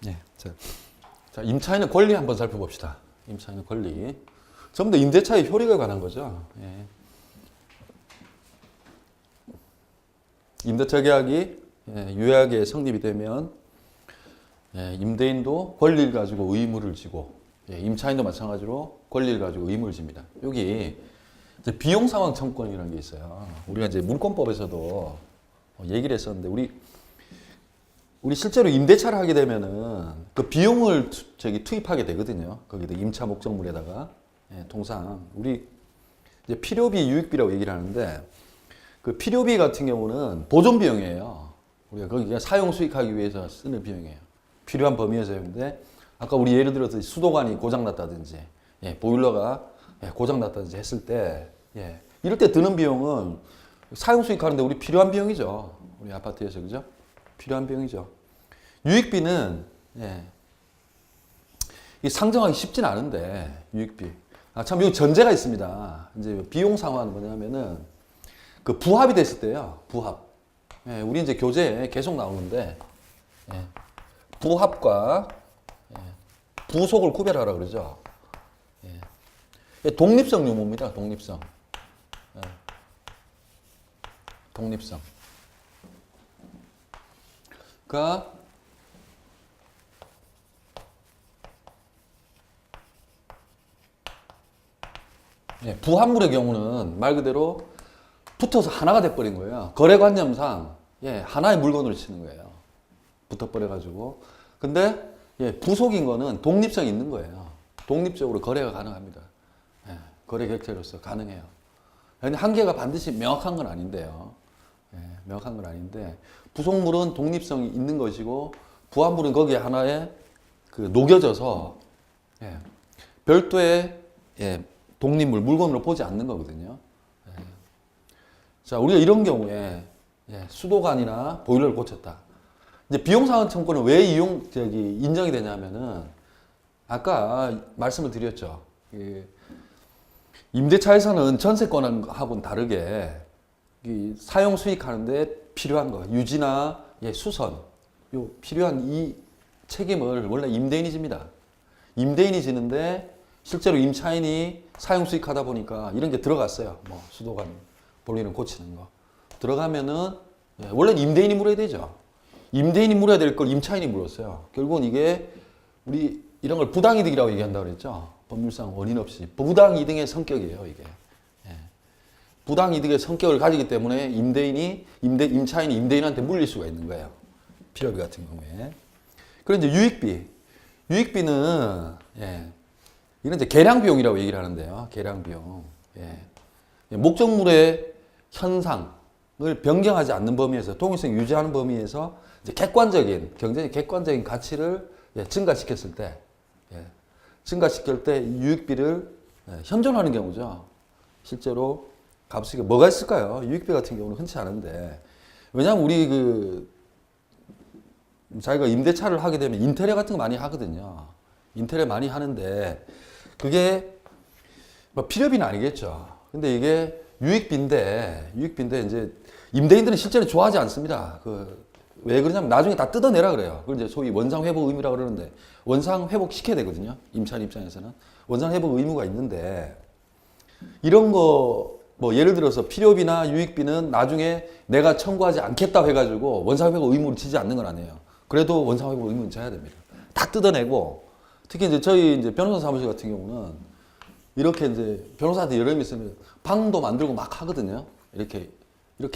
예. 자, 임차인의 권리 한번 살펴봅시다. 임차인의 권리. 전부 다 임대차의 효력에 관한 거죠. 예. 임대차 계약이 유예하게 성립이 되면 임대인도 권리를 가지고 의무를 지고 임차인도 마찬가지로 권리를 가지고 의무를 집니다. 여기 이제 비용 상환 청구권이라는 게 있어요. 우리가 이제 물권법에서도 얘기를 했었는데 우리 실제로 임대차를 하게 되면은 그 비용을 투입하게 되거든요. 거기다 임차 목적물에다가 통상 우리 이제 필요비, 유익비라고 얘기를 하는데 그 필요비 같은 경우는 보존 비용이에요. 우리가 거기가 사용 수익하기 위해서 쓰는 비용이에요. 필요한 범위에서인데 아까 우리 예를 들어서 수도관이 고장났다든지 보일러가 고장났다든지 했을 때 이럴 때 드는 비용은 사용 수익하는데 우리 필요한 비용이죠. 우리 아파트에서 그죠? 필요한 비용이죠. 유익비는 이 상정하기 쉽진 않은데 유익비. 참 여기 전제가 있습니다. 이제 비용 상환은 뭐냐면은 그 부합이 됐을 때요. 부합. 우리 이제 교재에 계속 나오는데 부합과 부속을 구별하라 그러죠. 독립성 유무입니다. 독립성. 독립성. 그러니까 부합물의 경우는 말 그대로 붙어서 하나가 돼버린 거예요. 거래관념상 하나의 물건으로 치는 거예요. 붙어버려가지고. 근데 부속인 거는 독립성이 있는 거예요. 독립적으로 거래가 가능합니다. 거래 객체로서 가능해요. 근데 한계가 반드시 명확한 건 아닌데요. 명확한 건 아닌데 부속물은 독립성이 있는 것이고 부합물은 거기에 하나에 그 녹여져서 별도의 독립물, 물건으로 보지 않는 거거든요. 자, 우리가 이런 경우에 수도관이나 보일러를 고쳤다. 이제 비용상환 청구는 왜 인정이 되냐면은 아까 말씀을 드렸죠. 임대차에서는 전세권하고는 다르게 사용 수익하는데 필요한 거, 유지나 수선, 필요한 이 책임을 원래 임대인이 집니다. 임대인이 지는데 실제로 임차인이 사용 수익하다 보니까 이런 게 들어갔어요. 뭐 수도관, 볼일은 고치는 거 들어가면은 원래는 임대인이 물어야 되죠. 임대인이 물어야 될 걸 임차인이 물었어요. 결국은 이게 우리 이런 걸 부당이득이라고 얘기한다고 그랬죠. 법률상 원인 없이 부당이득의 성격이에요. 이게 부당이득의 성격을 가지기 때문에 임차인이 임대인한테 물릴 수가 있는 거예요. 필요비 같은 경우에. 그리고 이제 유익비는 이런 이제 계량 비용이라고 얘기를 하는데요. 계량 비용. 목적물의 현상을 변경하지 않는 범위에서 통일성 유지하는 범위에서 이제 경제적 객관적인 가치를 증가시켰을 때 유익비를 현존하는 경우죠. 실제로 값이 뭐가 있을까요? 유익비 같은 경우는 흔치 않은데 왜냐하면 우리 자기가 임대차를 하게 되면 인테리어 같은 거 많이 하거든요. 인테리어 많이 하는데 그게 뭐 필요비는 아니겠죠. 근데 이게 유익비인데 이제 임대인들은 실제로 좋아하지 않습니다. 왜 그러냐면 나중에 다 뜯어내라 그래요. 그걸 이제 소위 원상회복 의무라고 그러는데 원상회복 시켜야 되거든요. 임차인 입장에서는 원상회복 의무가 있는데 이런 거 뭐 예를 들어서 필요비나 유익비는 나중에 내가 청구하지 않겠다고 해가지고 원상회복 의무를 지지 않는 건 아니에요. 그래도 원상회복 의무는 져야 됩니다. 다 뜯어내고 특히 이제 저희 이제 변호사 사무실 같은 경우는 이렇게 이제 변호사한테 여러 명 있으면 방도 만들고 막 하거든요. 이렇게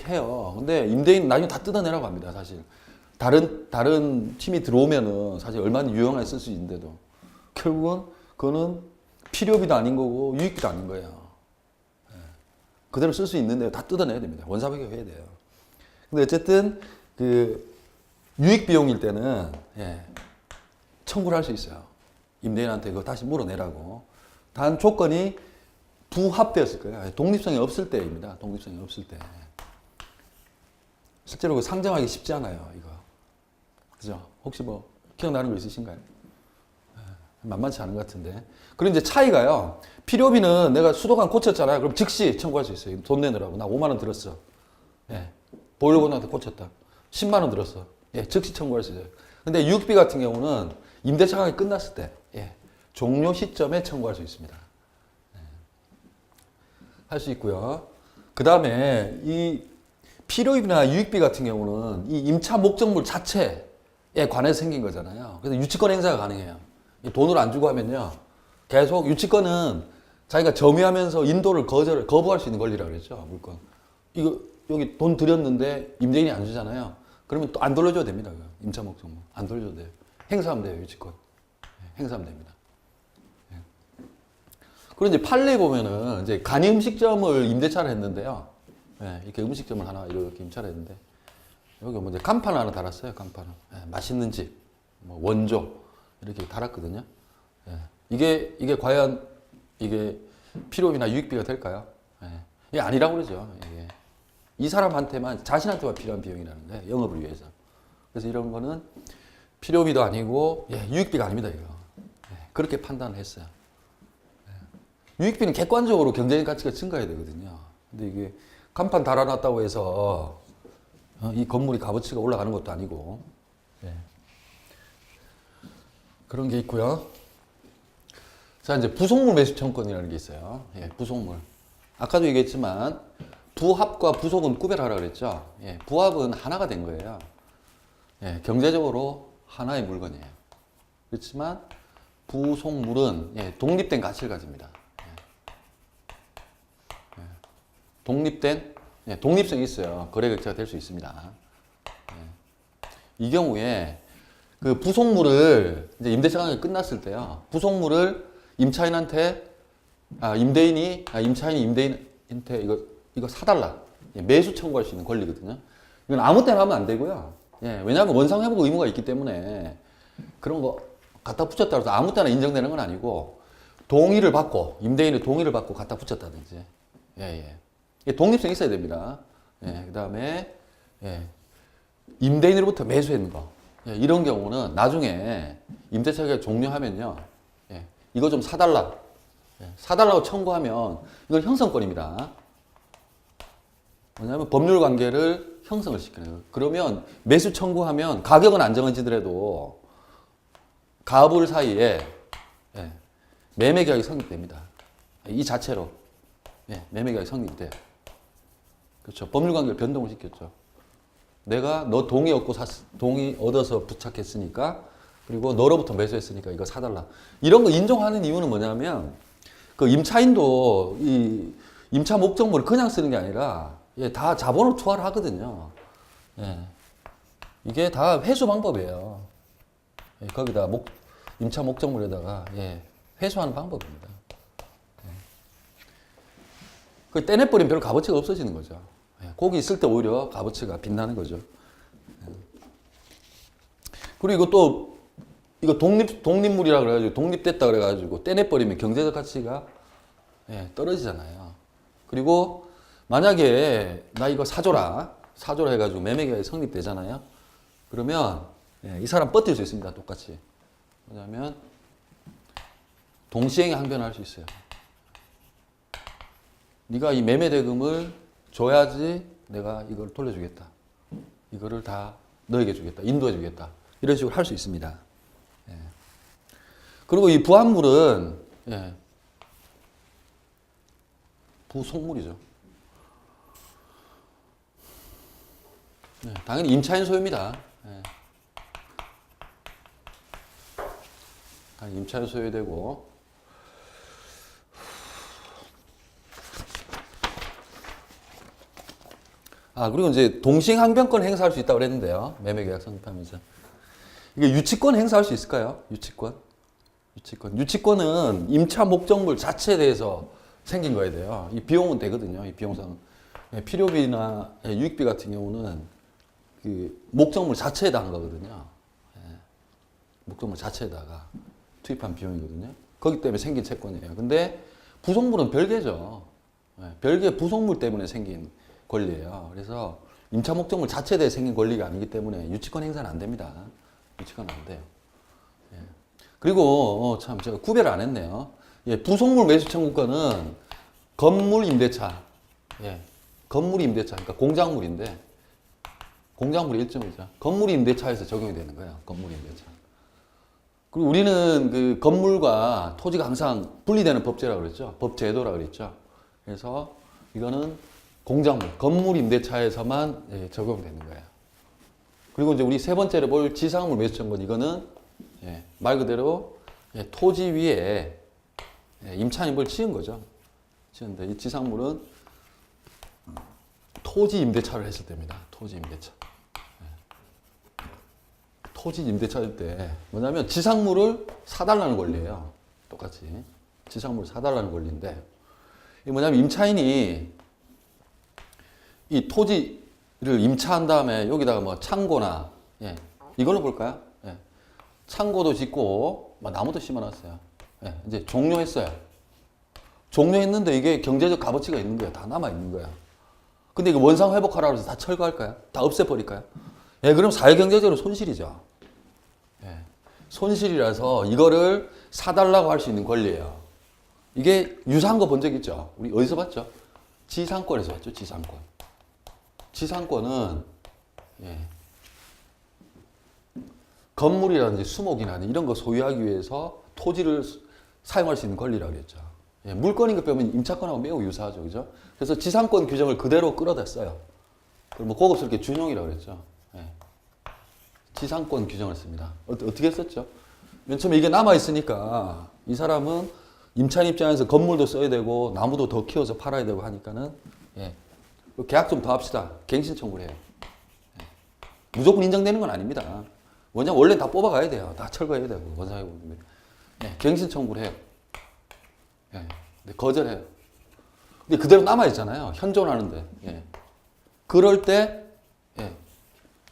해요. 근데 임대인 나중에 다 뜯어내라고 합니다. 사실 다른 팀이 들어오면은 사실 얼마나 유용하게 쓸 수 있는데도 결국은 그거는 필요비도 아닌 거고 유익비도 아닌 거예요. 그대로 쓸 수 있는데 다 뜯어내야 됩니다. 원상회복 해야 돼요. 근데 어쨌든 유익 비용일 때는 청구를 할 수 있어요. 임대인한테 그거 다시 물어내라고. 단 조건이 부합되었을 거예요. 독립성이 없을 때입니다. 독립성이 없을 때. 실제로 상정하기 쉽지 않아요. 이거. 그죠? 혹시 뭐 기억나는 거 있으신가요? 만만치 않은 것 같은데. 그리고 이제 차이가요. 필요비는 내가 수도관 고쳤잖아요. 그럼 즉시 청구할 수 있어요. 돈 내느라고. 나 5만 원 들었어. 보일러 고장한테 고쳤다. 10만 원 들었어. 즉시 청구할 수 있어요. 근데 유익비 같은 경우는 임대차 가격이 끝났을 때, 예, 종료 시점에 청구할 수 있습니다. 예, 할 수 있고요. 그 다음에 이 필요이나 유익비 같은 경우는 이 임차 목적물 자체에 관해서 생긴 거잖아요. 그래서 유치권 행사가 가능해요. 돈을 안 주고 하면요. 계속 유치권은 자기가 점유하면서 인도를 거부할 수 있는 권리라고 그랬죠. 물건. 이거 여기 돈 들였는데 임대인이 안 주잖아요. 그러면 또 안 돌려줘도 됩니다. 임차 목적물. 안 돌려줘도 돼요. 행사하면 돼요. 유치권. 행사하면 됩니다. 그리고 이제 판례 보면은 이제 간이 음식점을 임대차를 했는데요. 이렇게 음식점을 하나 이렇게 임차를 했는데 여기 뭐 이제 간판 하나 달았어요. 간판을. 맛있는 집, 뭐 원조 이렇게 달았거든요. 이게 과연 이게 필요비나 유익비가 될까요? 이게 아니라고 그러죠. 이게. 이 사람한테만 자신한테만 필요한 비용이라는 거예요. 영업을 위해서. 그래서 이런 거는 필요비도 아니고 유익비가 아닙니다. 이거. 그렇게 판단을 했어요. 유익비는 객관적으로 경제적 가치가 증가해야 되거든요. 근데 이게 간판 달아놨다고 해서 이 건물이 값어치가 올라가는 것도 아니고 그런 게 있고요. 자, 이제 부속물 매수 청구권이라는 게 있어요. 부속물. 아까도 얘기했지만 부합과 부속은 구별하라 그랬죠. 부합은 하나가 된 거예요. 경제적으로 하나의 물건이에요. 그렇지만 부속물은 독립된 가치를 가집니다. 독립성이 있어요. 거래 객체가 될 수 있습니다. 이 경우에 그 부속물을 이제 임대차 가격이 끝났을 때요. 부속물을 임차인이 임대인한테 이거 사달라. 매수 청구할 수 있는 권리거든요. 이건 아무 때나 하면 안 되고요. 왜냐하면 원상 회복 의무가 있기 때문에 그런 거 갖다 붙였다 해서 아무 때나 인정되는 건 아니고 임대인의 동의를 받고 갖다 붙였다든지. 독립성이 있어야 됩니다. 그 다음에 임대인으로부터 매수했는 거. 이런 경우는 나중에 임대차 계약 종료하면요. 이거 좀 사달라. 사달라고 청구하면 이건 형성권입니다. 왜냐하면 법률 관계를 형성을 시키는 거예요. 그러면 매수 청구하면 가격은 안 정해지더라도 가불 사이에 매매 계약이 성립됩니다. 이 자체로 매매 계약이 성립돼요. 그렇죠. 법률 관계를 변동을 시켰죠. 내가 너 동의 얻어서 부착했으니까 그리고 너로부터 매수했으니까 이거 사달라. 이런 거 인정하는 이유는 뭐냐면 그 임차인도 이 임차 목적물을 그냥 쓰는 게 아니라 다 자본을 투하를 하거든요. 이게 다 회수 방법이에요. 거기다 임차 목적물에다가 회수하는 방법입니다. 그 떼내버리면 별 값어치가 없어지는 거죠. 거기 있을 때 오히려 값어치가 빛나는 거죠. 그리고 이거 독립물이라 그래가지고 독립됐다 그래가지고 떼내버리면 경제적 가치가 떨어지잖아요. 그리고 만약에 나 이거 사줘라 해가지고 매매계약이 성립되잖아요. 그러면 이 사람 버틸 수 있습니다. 똑같이. 왜냐하면 동시행에 항변할 수 있어요. 네가 이 매매 대금을 줘야지 내가 이걸 돌려주겠다. 이거를 다 너에게 주겠다. 인도해 주겠다. 이런 식으로 할 수 있습니다. 그리고 이 부합물은 부속물이죠. 당연히 임차인 소유입니다. 당연히 임차인 소유되고 그리고 이제 동시항변권 행사할 수 있다고 그랬는데요. 매매계약 성립하면서. 이게 유치권 행사할 수 있을까요? 유치권은 임차 목적물 자체에 대해서 생긴 거야 돼요. 이 비용은 되거든요. 이 비용상. 필요비나 유익비 같은 경우는 그 목적물 자체에다 한 거거든요. 목적물 자체에다가 투입한 비용이거든요. 거기 때문에 생긴 채권이에요. 근데 부속물은 별개죠. 별개 부속물 때문에 생긴 권리예요. 그래서 임차 목적물 자체에 대해 생긴 권리가 아니기 때문에 유치권 행사는 안 됩니다. 유치권 안 돼요. 그리고 참 제가 구별을 안 했네요. 부속물 매수 청구권은 건물 임대차, 건물 임대차, 그러니까 공작물인데 공작물이 일종이죠. 건물 임대차에서 적용이 되는 거예요. 건물 임대차. 그리고 우리는 그 건물과 토지가 항상 분리되는 법제라고 그랬죠. 법제도라고 그랬죠. 그래서 이거는 공작물, 건물 임대차에서만 예, 적용되는 거예요. 그리고 이제 우리 세 번째로 볼 지상물 매수청구는 이거는 예, 말 그대로 예, 토지 위에 예, 임차인을 지은 거죠. 지은데 이 지상물은 토지 임대차를 했을 때입니다. 토지 임대차. 예. 토지 임대차일 때 뭐냐면 지상물을 사달라는 권리예요. 똑같이 지상물을 사달라는 권리인데 이게 뭐냐면 임차인이 이 토지를 임차한 다음에 여기다가 뭐 창고나 예, 이걸로 볼까요? 예. 창고도 짓고 뭐 나무도 심어놨어요. 예, 이제 종료했어요. 종료했는데 이게 경제적 값어치가 있는 거예요. 다 남아 있는 거야. 근데 이거 원상 회복하라고 해서 다 철거할까요? 다 없애버릴까요? 예, 그럼 사회경제적으로 손실이죠. 예, 손실이라서 이거를 사달라고 할 수 있는 권리예요. 이게 유사한 거 본 적 있죠? 우리 어디서 봤죠? 지상권에서 봤죠? 지상권. 지상권은 예, 건물이라든지 수목이나 이런 거 소유하기 위해서 토지를 사용할 수 있는 권리라고 그랬죠. 예, 물건인 것 빼면 임차권하고 매우 유사하죠. 그죠? 그래서 지상권 규정을 그대로 끌어댔어요. 뭐 고급스럽게 준용이라고 그랬죠. 예, 지상권 규정을 씁니다. 어떻게 썼죠? 맨 처음에 이게 남아있으니까 이 사람은 임차인 입장에서 건물도 써야 되고 나무도 더 키워서 팔아야 되고 하니까는 예, 계약 좀 더 합시다. 갱신 청구를 해요. 예, 무조건 인정되는 건 아닙니다. 왜냐면 원래 다 뽑아가야 돼요. 다 철거해야 되고 원상회복. 예, 갱신 청구를 해요. 예, 근데 거절해요. 근데 그대로 남아있잖아요. 현존하는데. 예. 그럴 때, 예,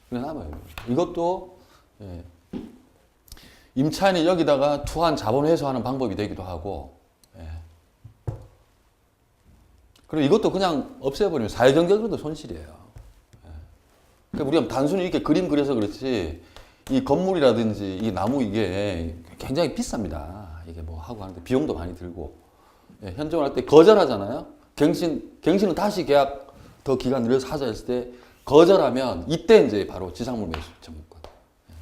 그냥 남아요. 이것도, 예, 임차인이 여기다가 투한 자본 회수하는 방법이 되기도 하고, 예. 그리고 이것도 그냥 없애버리면 사회경제적으로도 손실이에요. 예. 그러니까 우리가 단순히 이렇게 그림 그려서 그렇지, 이 건물이라든지 이 나무 이게 굉장히 비쌉니다. 이게 뭐 하고 하는데 비용도 많이 들고. 예, 현존할 때 거절하잖아요. 갱신은 다시 계약 더 기간 늘려서 하자 했을 때 거절하면 이때 이제 바로 지상물 매수 청구권. 예,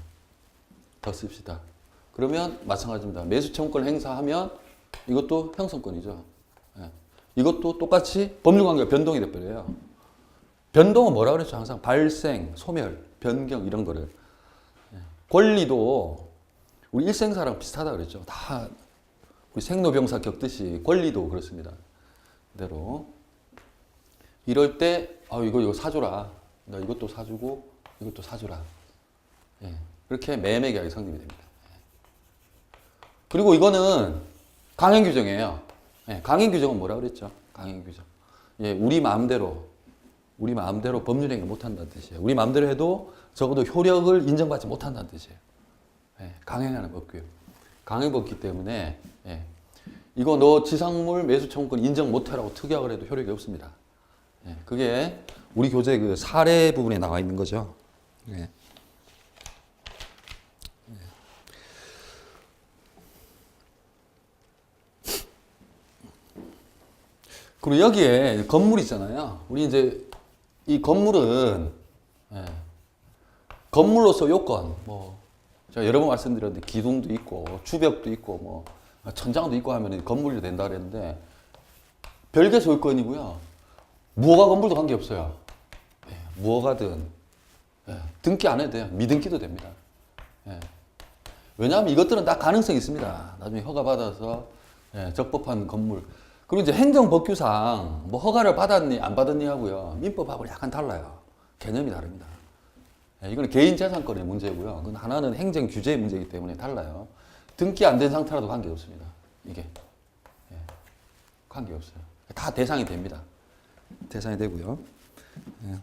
더 씁시다. 그러면 마찬가지입니다. 매수 청구권 행사하면 이것도 형성권이죠. 예, 이것도 똑같이 법률관계가 변동이 돼버려요. 변동은 뭐라 그랬죠? 항상 발생, 소멸, 변경 이런 거를. 예, 권리도 우리 일생사랑 비슷하다 그랬죠. 다 우리 생로병사 겪듯이 권리도 그렇습니다. 그대로 이럴 때 이거 사줘라. 나 이것도 사주고 이것도 사주라. 예, 그렇게 매매 계약이 성립이 됩니다. 예. 그리고 이거는 강행 규정이에요. 예, 강행 규정은 뭐라 그랬죠? 강행 규정. 예, 우리 마음대로 법률 행위 못 한다는 뜻이에요. 우리 마음대로 해도 적어도 효력을 인정받지 못한다는 뜻이에요. 예, 강행하는 법규. 강행법이기 때문에 예, 이거 너 지상물 매수 청구권 인정 못해라고 특약을 해도 효력이 없습니다. 예, 그게 우리 교재 그 사례 부분에 나와 있는 거죠. 예. 예. 그리고 여기에 건물 있잖아요. 우리 이제 이 건물은 예, 건물로서 요건 뭐 제가 여러 번 말씀드렸는데 기둥도 있고 주벽도 있고 뭐 천장도 있고 하면 건물이 된다 그랬는데 별개 소유권이고요. 무허가 건물도 관계없어요. 예, 무허가든 예, 등기 안 해도 돼요. 미등기도 됩니다. 예. 왜냐하면 이것들은 다 가능성이 있습니다. 나중에 허가 받아서 예, 적법한 건물. 그리고 이제 행정법규상 뭐 허가를 받았니 안 받았니 하고요. 민법하고 약간 달라요. 개념이 다릅니다. 예, 이거는 개인재산권의 문제고요. 그건 하나는 행정 규제의 문제이기 때문에 달라요. 등기 안 된 상태라도 관계없습니다. 이게 예, 관계없어요. 다 대상이 됩니다. 대상이 되고요. 예.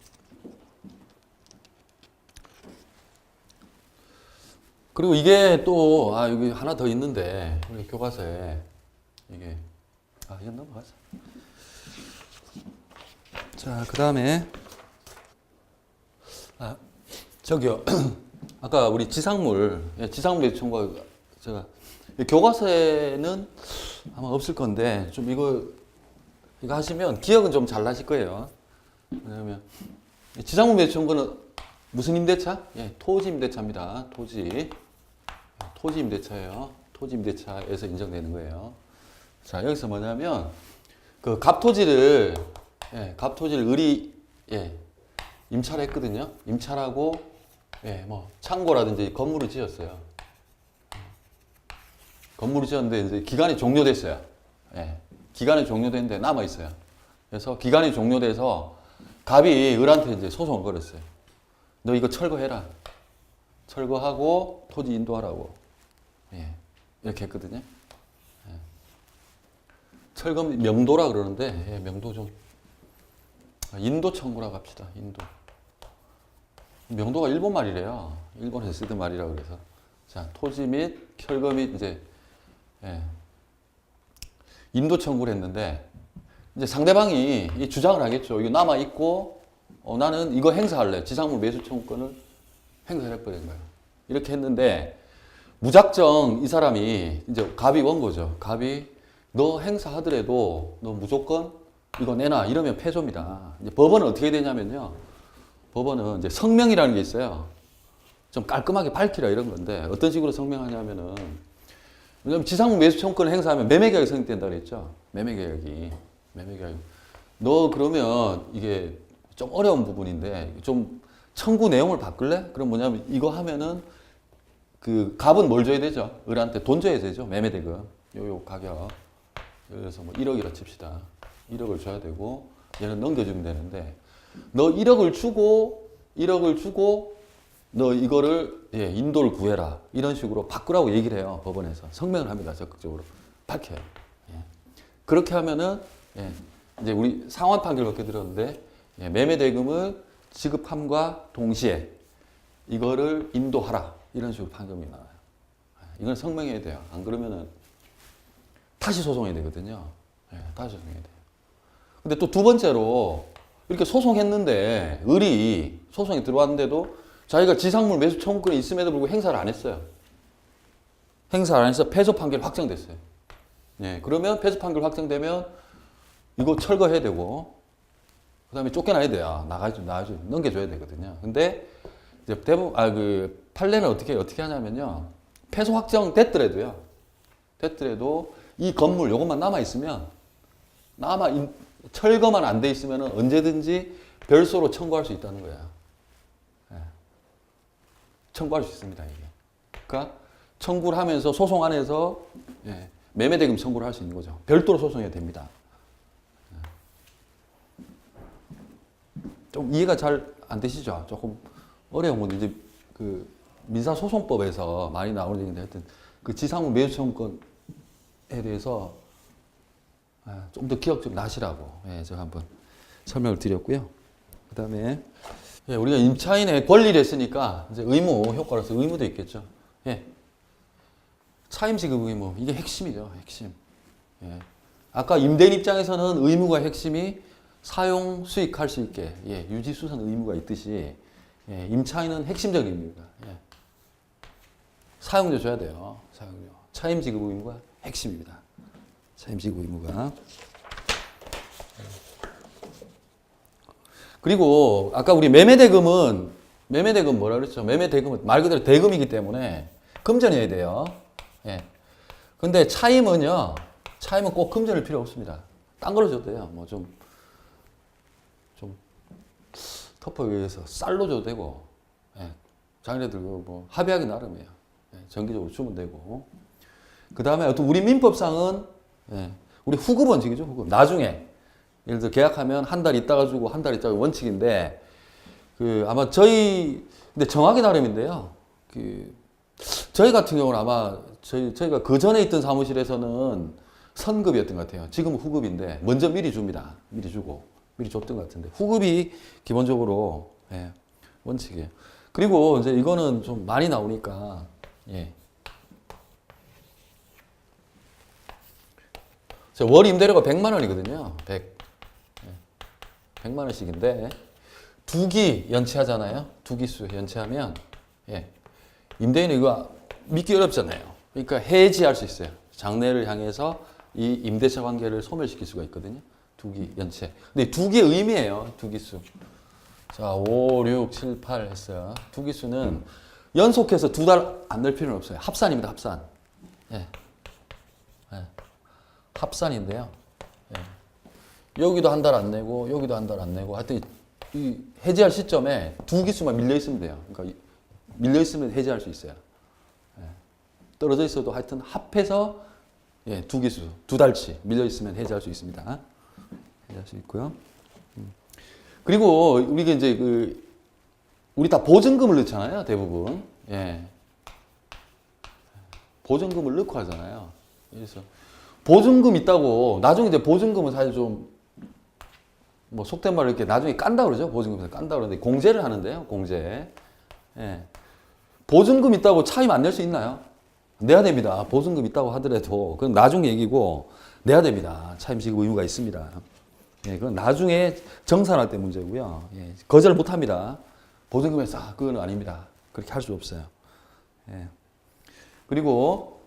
그리고 이게 또 여기 하나 더 있는데 우리 교과서에 이게 이건 넘어가자. 자, 그 다음에 저기요. 아까 우리 지상물 매수 청구 제가 교과서에는 아마 없을 건데 좀 이거 하시면 기억은 좀 잘 나실 거예요. 왜냐면 지상물 매수 청구는 무슨 임대차? 예, 토지 임대차입니다. 토지 토지 임대차예요. 토지 임대차에서 인정되는 거예요. 자, 여기서 뭐냐면 그 갑토지를 을이 임차를 했거든요. 임차라고 뭐 창고라든지 건물을 지었어요. 건물을 지었는데 이제 기간이 종료됐어요. 기간이 종료됐는데 남아 있어요. 그래서 기간이 종료돼서 갑이 을한테 이제 소송을 걸었어요. 너 이거 철거해라. 철거하고 토지 인도하라고. 이렇게 했거든요. 철거 명도라 그러는데 명도 좀 인도 청구라고 합시다. 인도. 명도가 일본 말이래요. 일본에서 쓰던 말이라고 그래서. 자, 토지 및 철거 및 이제 인도 청구를 했는데 이제 상대방이 이 주장을 하겠죠. 이거 남아 있고 나는 이거 행사할래. 지상물 매수 청구권을 행사를 해버린 거예요. 이렇게 했는데 무작정 이 사람이 이제 갑이 원 거죠. 갑이 너 행사하더라도 너 무조건 이거 내놔 이러면 패소입니다. 이제 법원은 어떻게 되냐면요. 법원은 이제 성명이라는 게 있어요. 좀 깔끔하게 밝히라 이런 건데 어떤 식으로 성명하냐면은 왜냐면 지상물 매수 청구권을 행사하면 매매계약이 성립된다 그랬죠. 매매계약이. 너 그러면 이게 좀 어려운 부분인데 좀 청구 내용을 바꿀래? 그럼 뭐냐면 이거 하면은 그 갑은 뭘 줘야 되죠? 을한테 돈 줘야 되죠. 매매대금. 요 가격. 그래서 뭐 1억이라 칩시다. 1억을 줘야 되고 얘는 넘겨주면 되는데 너 1억을 주고 너 이거를 인도를 구해라. 이런 식으로 바꾸라고 얘기를 해요. 법원에서. 성명을 합니다. 적극적으로. 밝혀요. 그렇게 하면은 이제 우리 상환 판결 몇개 들었는데 매매대금을 지급함과 동시에 이거를 인도하라. 이런 식으로 판결이 나와요. 이건 성명해야 돼요. 안 그러면은 다시 소송해야 되거든요. 다시 소송해야 돼요. 근데 또 두 번째로 이렇게 소송했는데 을이 소송에 들어왔는데도 자기가 지상물 매수 청구권이 있음에도 불구하고 행사를 안 했어요. 행사를 안 해서 패소 판결 확정됐어요. 그러면 패소 판결 확정되면 이거 철거해야 되고 그 다음에 쫓겨나야 돼요. 나가야죠. 넘겨줘야 되거든요. 근데 이제 대부분 그 판례는 어떻게 하냐면요. 패소 확정 됐더라도 이 건물 요것만 남아 있으면 철거만 안 돼 있으면 언제든지 별소로 청구할 수 있다는 거예요. 청구할 수 있습니다. 이게. 그러니까 청구를 하면서 소송 안에서 매매대금 청구를 할 수 있는 거죠. 별도로 소송해야 됩니다. 좀 이해가 잘 안 되시죠? 조금 어려운 건데 이제 그 민사소송법에서 많이 나오는 얘기인데 하여튼 그 지상물 매수 청구권에 대해서 좀 더 기억 좀 나시라고 제가 한번 설명을 드렸고요. 그 다음에 우리가 임차인의 권리를 했으니까 이제 의무 효과로서 의무도 있겠죠. 차임지급 의무 이게 핵심이죠. 핵심. 아까 임대인 입장에서는 의무가 핵심이 사용 수익할 수 있게 유지 수선 의무가 있듯이 임차인은 핵심적인 의무가 사용료 줘야 돼요. 사용료. 차임지급 의무가 핵심입니다. 차임지급 의무가. 그리고 아까 우리 매매대금은 뭐라 그랬죠? 매매대금은 말 그대로 대금이기 때문에 금전해야 돼요. 근데 차임은 꼭 금전일 필요 없습니다. 딴 걸로 줘도 돼요. 뭐 좀 터프에 의해서 쌀로 줘도 되고, 자기네들 뭐 합의하기 나름이에요. 정기적으로 주면 되고. 그 다음에 또 우리 민법상은 우리 후급 원칙이죠. 후급. 나중에 예를 들어 계약하면 한 달 있다가 주고 한 달 있다가 원칙인데 아마 근데 정하기 나름인데요. 저희 같은 경우는 아마 저희가 그 전에 있던 사무실에서는 선급이었던 것 같아요. 지금은 후급인데 먼저 미리 줍니다. 미리 줬던 것 같은데 후급이 기본적으로 원칙이에요. 그리고 이제 이거는 좀 많이 나오니까 월 임대료가 100만 원이거든요. 100만 원씩인데 2기 연체하잖아요. 2기수 연체하면 임대인이 이거 믿기 어렵잖아요. 그러니까 해지할 수 있어요. 장래를 향해서 이 임대차 관계를 소멸시킬 수가 있거든요. 2기 연체. 근데 2기의 의미예요. 2기수. 자, 5, 6, 7, 8 했어요. 2기수는 연속해서 2달 안 낼 필요는 없어요. 합산입니다. 합산. 예. 예. 합산인데요. 예. 여기도 한 달 안 내고 여기도 한 달 안 내고 하여튼 이 해지할 시점에 두 기수만 밀려 있으면 돼요. 그러니까 밀려 있으면 해지할 수 있어요. 예. 떨어져 있어도 하여튼 합해서 예, 두 기수, 2달치 밀려 있으면 해지할 수 있습니다. 해지할 수 있고요. 그리고 우리가 이제 우리 다 보증금을 넣잖아요, 대부분. 예. 보증금을 넣고 하잖아요. 그래서 보증금 있다고 나중에 이제 보증금은 사실 좀 뭐 속된 말로 이렇게 나중에 깐다 그러죠. 보증금에서 깐다 그러는데 공제를 하는데요, 공제. 예. 보증금 있다고 차임 안 낼 수 있나요? 내야 됩니다. 보증금 있다고 하더라도 그건 나중 얘기고 내야 됩니다. 차임 지급 의무가 있습니다. 예, 그건 나중에 정산할 때 문제고요. 예, 거절 못 합니다. 보증금에서 그건 아닙니다. 그렇게 할 수 없어요. 예. 그리고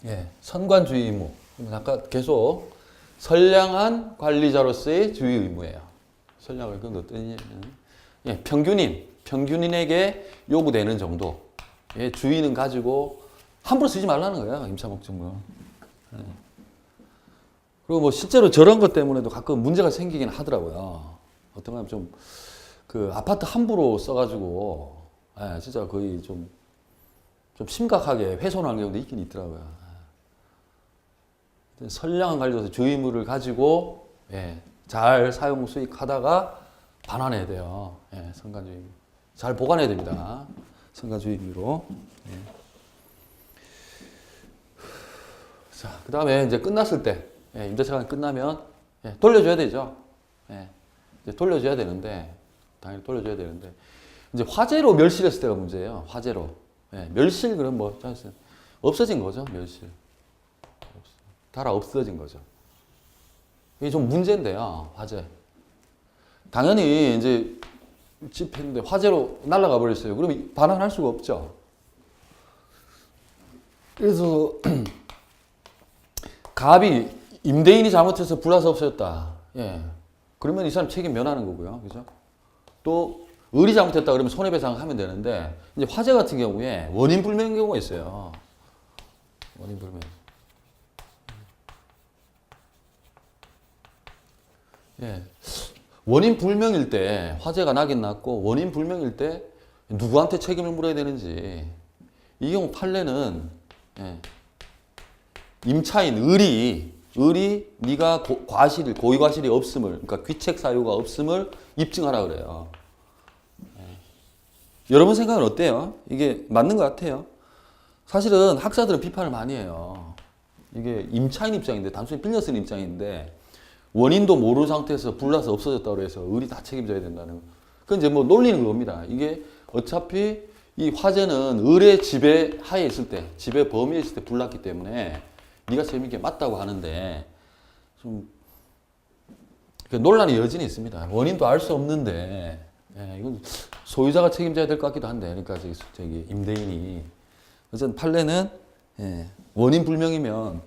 예, 선관주의 의무. 아까 계속 선량한 관리자로서의 주의 의무예요. 선량을 그건 어떤 의미냐면 예, 평균인에게 요구되는 정도. 예, 주의는 가지고 함부로 쓰지 말라는 거예요. 임차목적물. 예. 그리고 뭐 실제로 저런 것 때문에도 가끔 문제가 생기긴 하더라고요. 어떤 건 좀 그 아파트 함부로 써가지고 예, 진짜 거의 좀 심각하게 훼손하는 경우도 있긴 있더라고요. 선량한 관리자로서 주의 의무를 가지고 예, 잘 사용 수익하다가 반환해야 돼요. 예, 선관주의 의무. 잘 보관해야 됩니다. 선관주의 의무로. 예. 자, 그 다음에 이제 끝났을 때 예, 임대차가 끝나면 예, 돌려줘야 되죠. 예, 이제 돌려줘야 되는데 당연히 돌려줘야 되는데 이제 화재로 멸실했을 때가 문제예요. 화재로 예, 멸실 그럼 뭐 없어진 거죠. 멸실 달아 없어진 거죠. 이게 좀 문제인데요. 화재 당연히 이제 집 했는데 화재로 날아가 버렸어요. 그러면 반환할 수가 없죠. 그래서 갑이 임대인이 잘못해서 불나서 없어졌다. 예. 그러면 이 사람 책임 면하는 거고요. 그죠? 또 을이 잘못했다 그러면 손해배상 하면 되는데 이제 화재 같은 경우에 원인 불명인 경우가 있어요. 원인 불명. 예. 원인 불명일 때 화재가 나긴 났고 원인 불명일 때 누구한테 책임을 물어야 되는지 이 경우 판례는 예. 임차인 을이 네가 고의 과실이 없음을 그러니까 귀책 사유가 없음을 입증하라 그래요. 예. 여러분 생각은 어때요? 이게 맞는 것 같아요? 사실은 학자들은 비판을 많이 해요. 이게 임차인 입장인데 단순히 빌려 쓰는 입장인데 원인도 모르는 상태에서 불나서 없어졌다고 해서 을이 다 책임져야 된다는 거. 그건 이제 뭐 놀리는 겁니다. 이게 어차피 이 화재는 을의 지배 하에 있을 때, 지배 범위에 있을 때 불났기 때문에 네가 책임있게 맞다고 하는데 좀 논란의 여진이 있습니다. 원인도 알 수 없는데 예, 이건 소유자가 책임져야 될 것 같기도 한데 그러니까 저기 임대인이 어쨌든 판례는 예, 원인 불명이면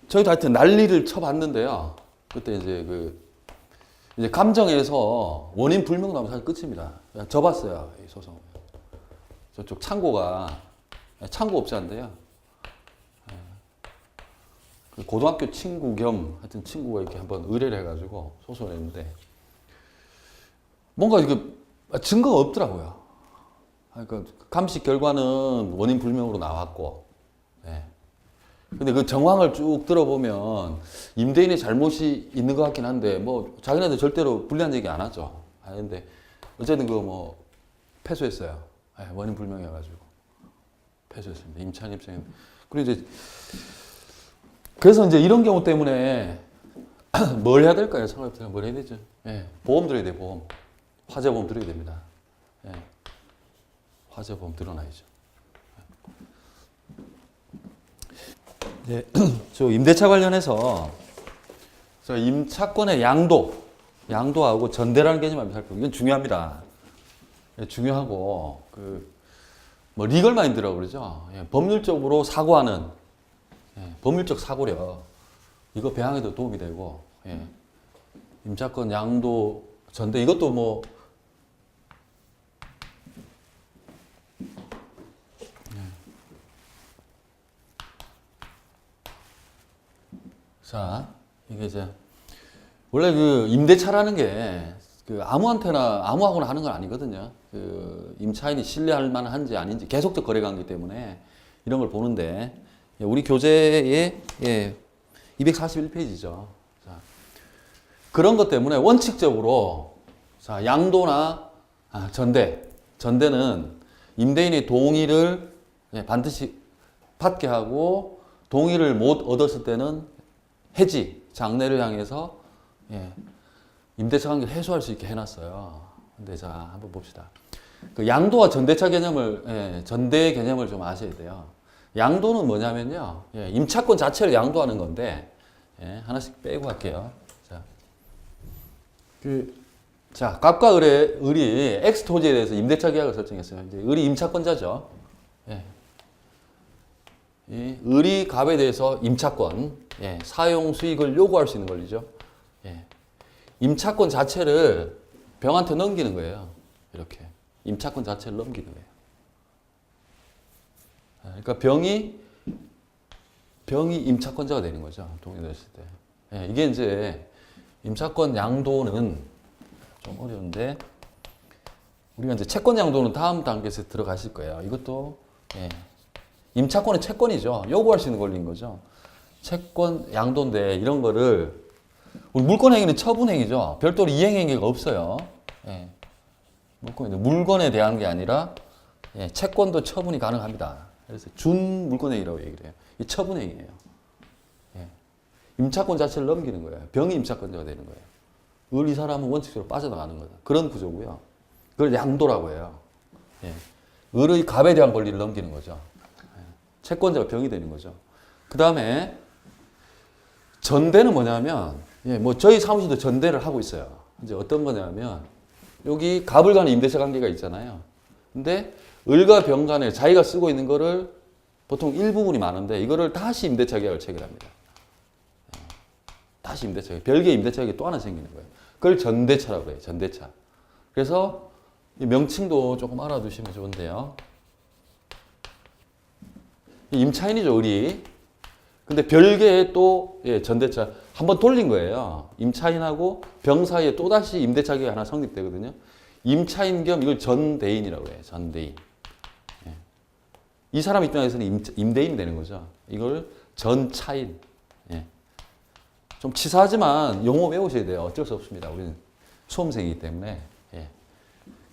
저희도 하여튼 난리를 쳐봤는데요. 그때 이제 감정에서 원인 불명 나오면 사실 끝입니다. 그냥 접었어요. 이 소송. 저쪽 창고 업자인데요. 고등학교 친구 겸 하여튼 친구가 이렇게 한번 의뢰를 해가지고 소송을 했는데 뭔가 이게 증거가 없더라고요. 그러니까 감식 결과는 원인 불명으로 나왔고, 예. 근데 그 정황을 쭉 들어보면 임대인의 잘못이 있는 것 같긴 한데 뭐 자기네들 절대로 불리한 얘기 안 하죠. 근데 어쨌든 패소했어요. 예, 원인 불명해가지고 패소했습니다. 임차인 입장에. 그리고 이제 그래서 이제 이런 경우 때문에 뭘 해야 될까요? 상업자가 뭘 해야 되죠? 예, 보험 들어야 돼요. 보험. 화재보험 들어야 됩니다. 예, 화재보험 들어놔야죠. 네, 저 임대차 관련해서 저 임차권의 양도하고 전대라는 개념을 한번 살펴보고 이건 중요합니다. 예, 중요하고 뭐 리걸 마인드라고 그러죠. 예, 법률적으로 사고하는 법률적 사고력 이거 배양에도 도움이 되고 예, 임차권 양도 전대 이것도 뭐 자, 이게 이제 원래 그 임대차라는 게 그 아무한테나 아무하고나 하는 건 아니거든요. 그 임차인이 신뢰할 만한지 아닌지 계속적 거래 관계 때문에 이런 걸 보는데 우리 교재에 241페이지죠. 자, 그런 것 때문에 원칙적으로 자, 양도나 전대는 임대인의 동의를 반드시 받게 하고 동의를 못 얻었을 때는 해지, 장래를 향해서 임대차 관계를 해소할 수 있게 해놨어요. 근데 자, 한번 봅시다. 그 양도와 전대차 개념을, 전대 개념을 좀 아셔야 돼요. 양도는 뭐냐면요. 임차권 자체를 양도하는 건데, 하나씩 빼고 갈게요. 자, 갑과 을이 X 토지에 대해서 임대차 계약을 설정했어요. 이제 을이 임차권자죠. 이 을이 갑에 대해서 임차권, 사용 수익을 요구할 수 있는 권리죠. 임차권 자체를 병한테 넘기는 거예요. 이렇게. 임차권 자체를 넘기는 거예요. 그러니까 병이 임차권자가 되는 거죠. 동의됐을 때. 이게 이제 임차권 양도는 좀 어려운데, 우리가 이제 채권 양도는 다음 단계에서 들어가실 거예요. 이것도, 임차권은 채권이죠. 요구할 수 있는 권리인 거죠. 채권 양도인데, 이런 거를 우리 물권행위는 처분행위죠. 별도로 이행행위가 없어요. 물건에 대한 게 아니라 채권도 처분이 가능합니다. 그래서 준물권행위라고 얘기를 해요. 이 처분행위예요. 임차권 자체를 넘기는 거예요. 병이 임차권자가 되는 거예요. 이 사람은 원칙적으로 빠져나가는 거예요. 그런 구조고요. 그걸 양도라고 해요. 을의 갑에 대한 권리를 넘기는 거죠. 채권자가 병이 되는 거죠. 그 다음에 전대는 뭐냐면 뭐 저희 사무실도 전대를 하고 있어요. 이제 어떤 거냐면 여기 갑을 간의 임대차 관계가 있잖아요. 근데 을과 병 간에 자기가 쓰고 있는 거를 보통 일부분이 많은데 이거를 다시 임대차 계약을 체결합니다. 다시 임대차 계약, 별개의 임대차 계약이 또 하나 생기는 거예요. 그걸 전대차라고 해요. 전대차. 그래서 이 명칭도 조금 알아두시면 좋은데요. 임차인이죠, 을이. 근데 별개의 또 전대차 한번 돌린 거예요. 임차인하고 병 사이에 또다시 임대차 계약이 하나 성립되거든요. 임차인 겸 이걸 전대인이라고 해요. 전대인. 이 사람 입장에서는 임대인이 되는 거죠. 이걸 전차인. 좀 치사하지만 용어 외우셔야 돼요. 어쩔 수 없습니다. 우리는 수험생이기 때문에.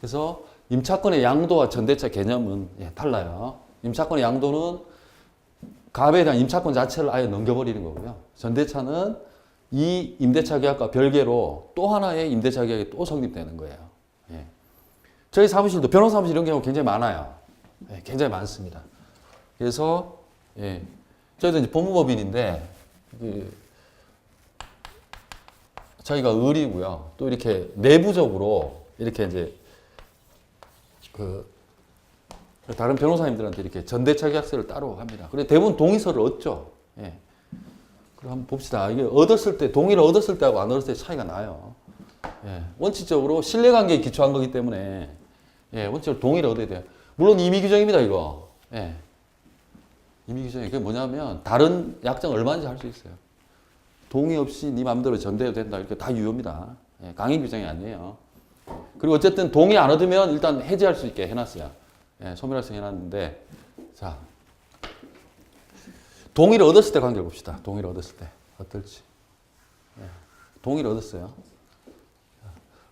그래서 임차권의 양도와 전대차 개념은 달라요. 임차권의 양도는 갑에 대한 임차권 자체를 아예 넘겨버리는 거고요. 전대차는 이 임대차 계약과 별개로 또 하나의 임대차 계약이 또 성립되는 거예요. 저희 사무실도 변호사 사무실 이런 경우 굉장히 많아요. 굉장히 많습니다. 그래서 저희도 이제 법무법인인데 저희가 을이고요. 또 이렇게 내부적으로 이렇게 이제 다른 변호사님들한테 이렇게 전대차 계약서를 따로 합니다. 그래 대부분 동의서를 얻죠. 그럼 한번 봅시다. 이게 얻었을 때 동의를 얻었을 때하고 안 얻었을 때 차이가 나요. 원칙적으로 신뢰관계에 기초한 거기 때문에 원칙적으로 동의를 얻어야 돼요. 물론 임의 규정입니다. 이거. 임의 규정이 그게 뭐냐면 다른 약정 얼마인지 할 수 있어요. 동의 없이 네 마음대로 전대해도 된다. 이렇게 다 유효입니다. 강의 규정이 아니에요. 그리고 어쨌든 동의 안 얻으면 일단 해지할 수 있게 해놨어요. 소멸할수 해놨는데, 자, 동의를 얻었을 때 관계를 봅시다. 동의를 얻었을 때 어떨지. 동의를 얻었어요.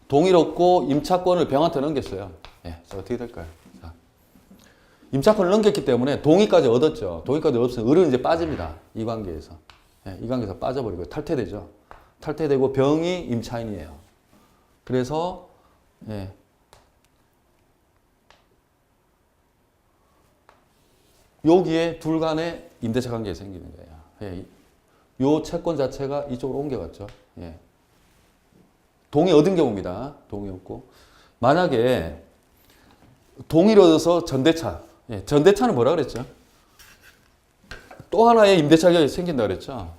동의를 얻고 임차권을 병한테 넘겼어요. 자, 어떻게 될까요? 자, 임차권을 넘겼기 때문에 동의까지 얻었죠. 동의까지 얻으면 을은 이제 빠집니다. 이 관계에서. 이 관계에서 빠져버리고 탈퇴되죠. 탈퇴되고 병이 임차인이에요. 그래서 여기에 둘 간의 임대차 관계가 생기는 거예요. 요 채권 자체가 이쪽으로 옮겨갔죠. 동의 얻은 경우입니다. 동의 얻고. 만약에 동의를 얻어서 전대차. 전대차는 뭐라 그랬죠? 또 하나의 임대차 계약이 생긴다 그랬죠.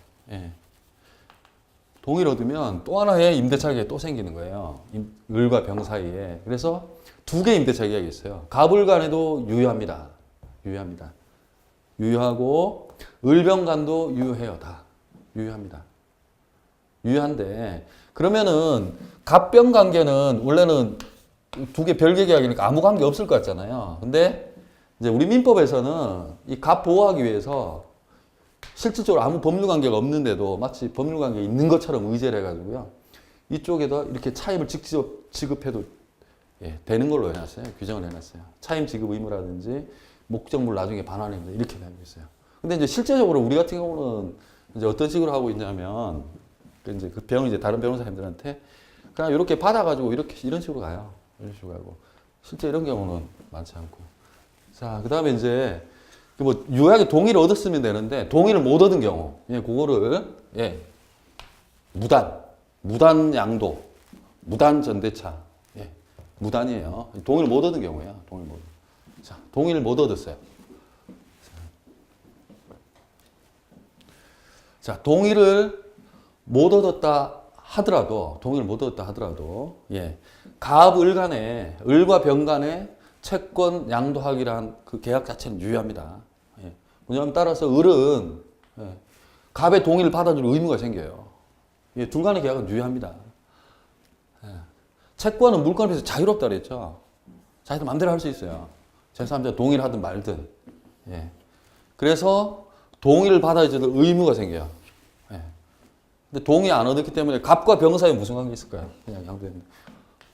동의를 얻으면 또 하나의 임대차 계약이 또 생기는 거예요. 을과 병 사이에. 그래서 두 개의 임대차 계약이 있어요. 갑을 간에도 유효합니다. 유효합니다. 유효하고 을병 간도 유효해요. 다 유효합니다. 유효한데 그러면은 갑병 관계는 원래는 두 개 별개 계약이니까 아무 관계 없을 것 같잖아요. 근데 이제 우리 민법에서는 이 갑 보호하기 위해서 실질적으로 아무 법률 관계가 없는데도 마치 법률 관계가 있는 것처럼 의제를 해가지고요. 이쪽에다 이렇게 차임을 직접 지급해도 되는 걸로 해놨어요. 규정을 해놨어요. 차임 지급 의무라든지 목적물 나중에 반환입니다. 이렇게 되고 있어요. 근데 이제 실제적으로 우리 같은 경우는 이제 어떤 식으로 하고 있냐면 이제 그 병을 이제 다른 변호사님들한테 그냥 이렇게 받아가지고 이렇게 이런 식으로 가요. 이런 식으로 가고 실제 이런 경우는 많지 않고. 자, 그 다음에 이제 뭐 유효하게 동의를 얻었으면 되는데 동의를 못 얻은 경우, 그거를 무단 양도, 무단 전대차, 무단이에요. 동의를 못 얻은 경우예요. 동의를 못. 자, 동의를 못 얻었어요. 자, 동의를 못 얻었다 하더라도, 가압 간에, 을과 병 간에 채권 양도하기란 그 계약 자체는 유효합니다. 왜냐하면 따라서 을은 갑의 동의를 받아줄 의무가 생겨요. 둘 간의 계약은 유효합니다. 채권은 물건에 비해서 자유롭다 그랬죠. 자기들 마음대로 할 수 있어요. 제3자 동의를 하든 말든. 그래서 동의를 받아줄 의무가 생겨요. 근데 동의 안 얻었기 때문에 갑과 병 사이에 무슨 관계 있을까요? 그냥 양도했는데.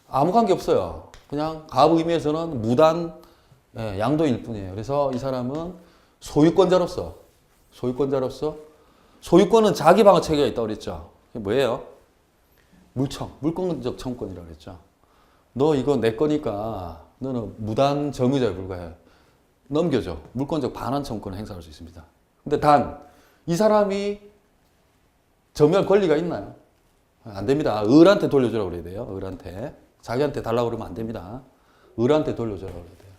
아무 관계 없어요. 그냥 갑 의미에서는 무단 양도일 뿐이에요. 그래서 이 사람은 소유권자로서 소유권은 자기 방어 체계가 있다고 그랬죠. 그게 뭐예요? 물권적 청구권이라고 그랬죠. 너 이거 내 거니까 너는 무단 점유자에 불과해. 넘겨줘. 물권적 반환 청구권을 행사할 수 있습니다. 근데 단 이 사람이 점유할 권리가 있나요? 안 됩니다. 을한테 돌려주라고 그래야 돼요. 을한테. 자기한테 달라고 그러면 안 됩니다. 을한테 돌려주라고 그래야 돼요.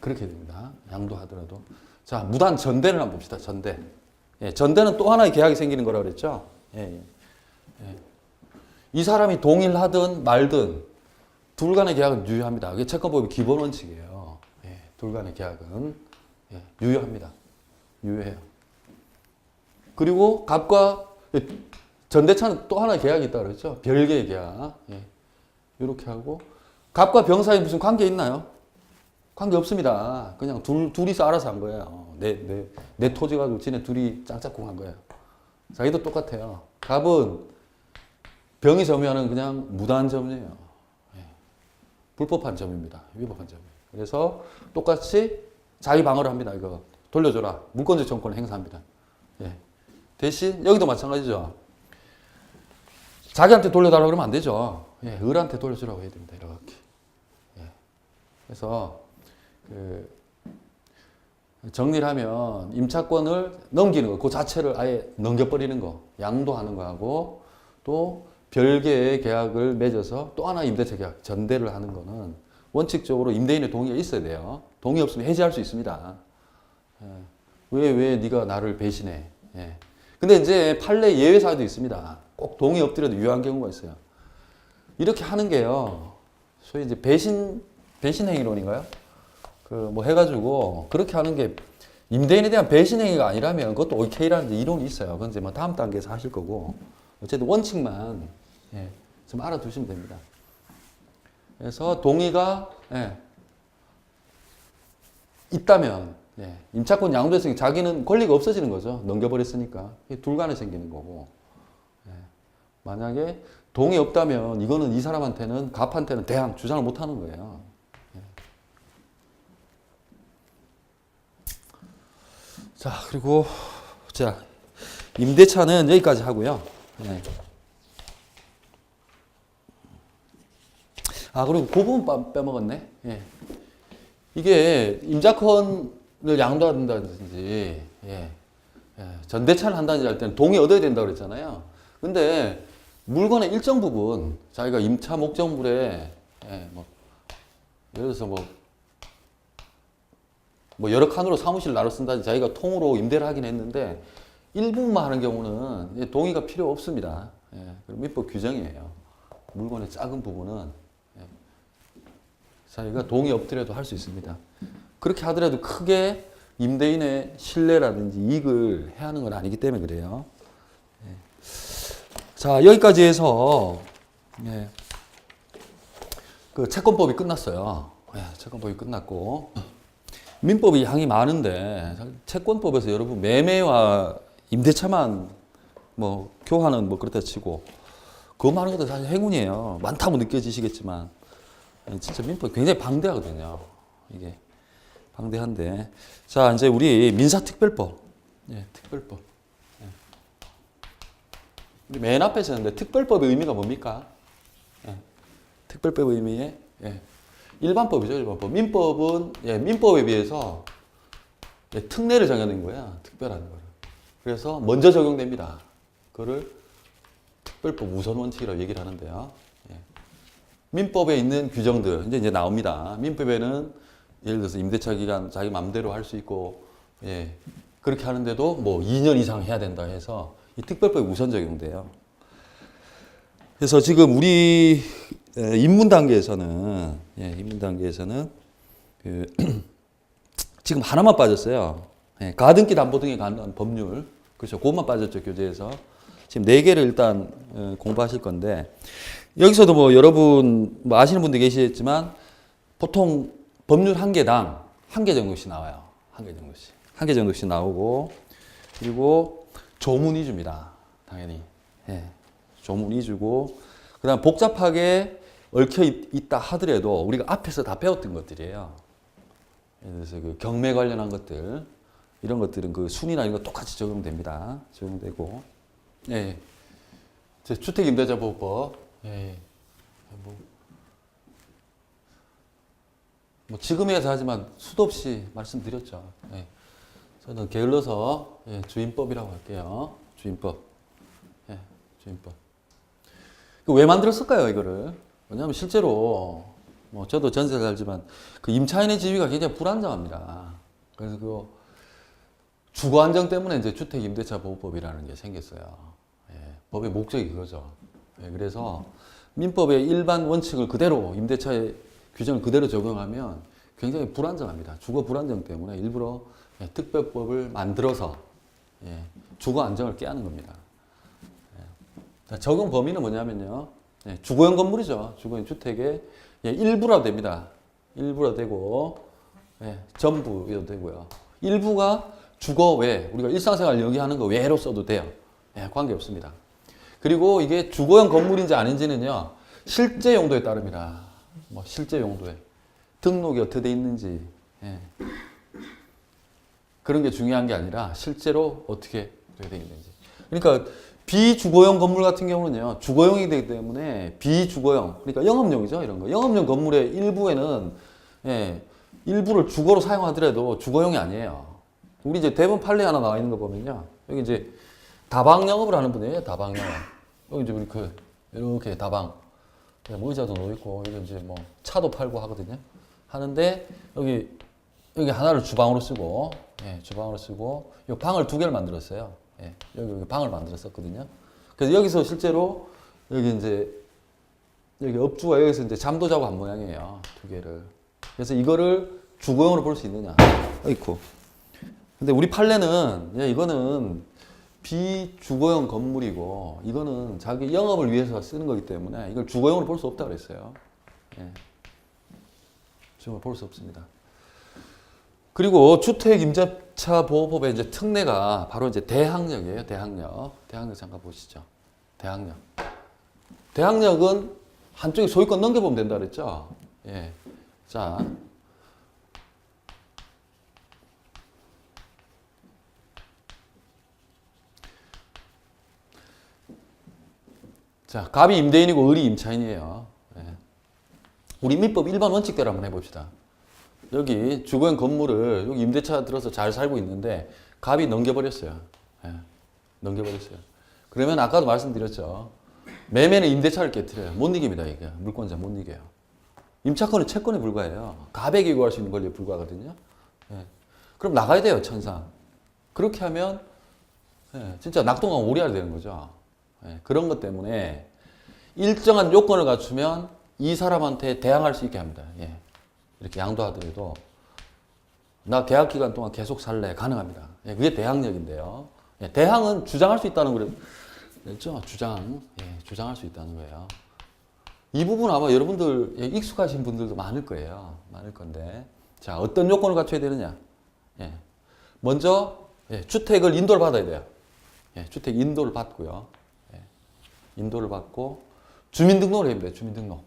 그렇게 됩니다. 양도하더라도. 자, 무단 전대를 한번 봅시다. 전대. 전대는 또 하나의 계약이 생기는 거라고 그랬죠. 이 사람이 동의를 하든 말든 둘 간의 계약은 유효합니다. 그게 채권법의 기본 원칙이에요. 둘 간의 계약은 유효합니다. 유효해요. 그리고 갑과 전대차는 또 하나의 계약이 있다고 그랬죠. 별개의 계약. 이렇게 하고 갑과 병 사이에 무슨 관계 있나요? 관계 없습니다. 그냥 둘이서 알아서 한 거예요. 내 토지 가지고 지네 둘이 짝짝꿍 한 거예요. 자기도 똑같아요. 갑은 병이 점유하는 그냥 무단 점유예요. 불법한 점유입니다. 위법한 점유. 그래서 똑같이 자기 방어를 합니다. 이거 돌려줘라. 물권적 청구권을 행사합니다. 대신 여기도 마찬가지죠. 자기한테 돌려달라고 그러면 안 되죠. 을한테 돌려주라고 해야 됩니다. 이렇게. 그래서 정리를 하면 임차권을 넘기는 거, 그 자체를 아예 넘겨버리는 거, 양도하는 거하고 또 별개의 계약을 맺어서 또 하나 임대차 계약, 전대를 하는 거는 원칙적으로 임대인의 동의가 있어야 돼요. 동의 없으면 해지할 수 있습니다. 왜 네가 나를 배신해? 근데 이제 판례 예외 사유도 있습니다. 꼭 동의 없더라도 유효한 경우가 있어요. 이렇게 하는 게요. 소위 이제 배신 행위론인가요? 뭐 해가지고 그렇게 하는 게 임대인에 대한 배신 행위가 아니라면 그것도 OK라는 이론이 있어요. 그건 이제 뭐 다음 단계에서 하실 거고 어쨌든 원칙만 좀 알아두시면 됩니다. 그래서 동의가 있다면 임차권 양도했으니까 자기는 권리가 없어지는 거죠. 넘겨버렸으니까. 둘 간에 생기는 거고. 만약에 동의 없다면 이거는 이 사람한테는 갑한테는 대항 주장을 못 하는 거예요. 자, 그리고 자, 임대차는 여기까지 하고요. 그리고 그 부분 빼먹었네. 이게 임자권을 양도한다든지 전대차를 한다든지 할 때는 동의 얻어야 된다고 그랬잖아요. 근데 물건의 일정 부분 자기가 임차 목적물에 예를 들어서 뭐 여러 칸으로 사무실 나눠 쓴다든지 자기가 통으로 임대를 하긴 했는데 일부분만 하는 경우는 동의가 필요 없습니다. 그럼 민법 규정이에요. 물건의 작은 부분은 자기가 동의 없더라도 할 수 있습니다. 그렇게 하더라도 크게 임대인의 신뢰라든지 이익을 해하는 건 아니기 때문에 그래요. 자, 여기까지 해서 예, 그 채권법이 끝났어요. 예, 채권법이 끝났고 민법이 양이 많은데 채권법에서 여러분 매매와 임대차만 뭐 교환은 뭐 그렇다 치고 그거 많은 것도 사실 행운이에요. 많다고 느껴지시겠지만 진짜 민법이 굉장히 방대하거든요. 이게 방대한데 자 이제 우리 민사특별법 예, 특별법 예. 우리 맨 앞에 있었는데 특별법의 의미가 뭡니까? 예. 특별법의 의미에 예. 일반법이죠. 일반법. 민법은 예, 민법에 비해서 예, 특례를 정해놓은 거야. 특별한 거를. 그래서 먼저 적용됩니다. 그거를 특별법 우선 원칙이라고 얘기를 하는데요. 예. 민법에 있는 규정들 이제 나옵니다. 민법에는 예를 들어서 임대차 기간 자기 마음대로 할 수 있고 예. 그렇게 하는데도 뭐 2년 이상 해야 된다 해서 이 특별법이 우선 적용돼요. 그래서 지금 우리 입문 단계에서는 예, 입문 단계에서는 그 지금 하나만 빠졌어요. 예, 가등기 담보 등에 관한 법률 그렇죠. 그것만 빠졌죠 교재에서. 지금 4개를 일단 공부하실 건데 여기서도 뭐 여러분 뭐 아시는 분들 계시겠지만 보통 법률 한 개당 한 개 정도씩 나와요. 한 개 정도씩 나오고 그리고 조문 위주입니다. 당연히 예, 조문 위주고 그다음 복잡하게 얽혀 있다 하더라도 우리가 앞에서 다 배웠던 것들이에요. 예를 들어서 그 경매 관련한 것들 이런 것들은 그 순위나 이런 거 똑같이 적용됩니다. 적용되고 예, 주택임대차보호법 예, 뭐 지금에서 하지만 수도 없이 말씀드렸죠. 예, 저는 게을러서 예, 주임법이라고 할게요. 주임법. 예, 주임법. 왜 만들었을까요, 이거를? 왜냐하면 실제로 뭐 저도 전세 살지만 그 임차인의 지위가 굉장히 불안정합니다. 그래서 그 주거 안정 때문에 이제 주택임대차보호법이라는 게 생겼어요. 예, 법의 목적이 그거죠. 예, 그래서 민법의 일반 원칙을 그대로 임대차의 규정을 그대로 적용하면 굉장히 불안정합니다. 주거 불안정 때문에 일부러 예, 특별법을 만들어서 예, 주거 안정을 깨하는 겁니다. 자, 적용 범위는 뭐냐면요. 예, 주거용 건물이죠. 주거용 주택의 예, 일부라 됩니다. 일부라 되고 예, 전부도 되고요. 일부가 주거 외 우리가 일상생활 여기하는 거 외로 써도 돼요. 예, 관계없습니다. 그리고 이게 주거용 건물인지 아닌지는요. 실제 용도에 따릅니다. 뭐 실제 용도에 등록이 어떻게 돼 있는지 예. 그런 게 중요한 게 아니라 실제로 어떻게 돼 있는지. 그러니까 비주거용 건물 같은 경우는요, 주거용이 되기 때문에 비주거용, 그러니까 영업용이죠, 이런 거. 영업용 건물의 일부에는, 예, 일부를 주거로 사용하더라도 주거용이 아니에요. 우리 이제 대본 판례 하나 나와 있는 거 보면요, 여기 이제 다방 영업을 하는 분이에요, 다방 영업. 여기 이제 우리 이렇게 다방. 뭐 의자도 놓여있고, 여기 이제 뭐 차도 팔고 하거든요. 하는데, 여기 하나를 주방으로 쓰고, 예, 주방으로 쓰고, 이 방을 2개를 만들었어요. 예, 여기 방을 만들었었거든요. 그래서 여기서 실제로 여기 이제 여기 업주가 여기서 이제 잠도 자고 한 모양이에요. 2개를. 그래서 이거를 주거용으로 볼 수 있느냐? 어이쿠. 근데 우리 판례는 예, 이거는 비주거용 건물이고 이거는 자기 영업을 위해서 쓰는 거기 때문에 이걸 주거용으로 볼 수 없다 그랬어요. 예. 주거용으로 볼 수 없습니다. 그리고 주택임대차보호법의 이제 특례가 바로 이제 대항력이에요. 대항력. 대항력 잠깐 보시죠. 대항력. 대항력은 한쪽에 소유권 넘겨보면 된다 그랬죠. 예. 자. 자, 갑이 임대인이고 을이 임차인이에요. 예. 우리 민법 일반 원칙대로 한번 해봅시다. 여기 주거용 건물을 여기 임대차 들어서 잘 살고 있는데 갑이 넘겨버렸어요. 예, 넘겨버렸어요. 그러면 아까도 말씀드렸죠. 매매는 임대차를 깨트려요. 못 이깁니다. 이게 물권자 못 이겨요. 임차권은 채권에 불과해요. 갑에게 요구할 수 있는 권리에 불과하거든요. 예, 그럼 나가야 돼요. 천상. 그렇게 하면 예, 진짜 낙동강 오리알이 되는 거죠. 예, 그런 것 때문에 일정한 요건을 갖추면 이 사람한테 대항할 수 있게 합니다. 예. 이렇게 양도하더라도 나 계약 기간 동안 계속 살래 가능합니다. 예, 그게 대항력인데요. 예, 대항은 주장할 수 있다는 거예요. 됐죠? 주장할 수 있다는 거예요. 이 부분 아마 여러분들 익숙하신 분들도 많을 거예요. 많을 건데. 자, 어떤 요건을 갖춰야 되느냐? 먼저, 주택을 인도를 받아야 돼요. 주택 인도를 받고요. 인도를 받고, 주민등록을 해야 돼요. 주민등록.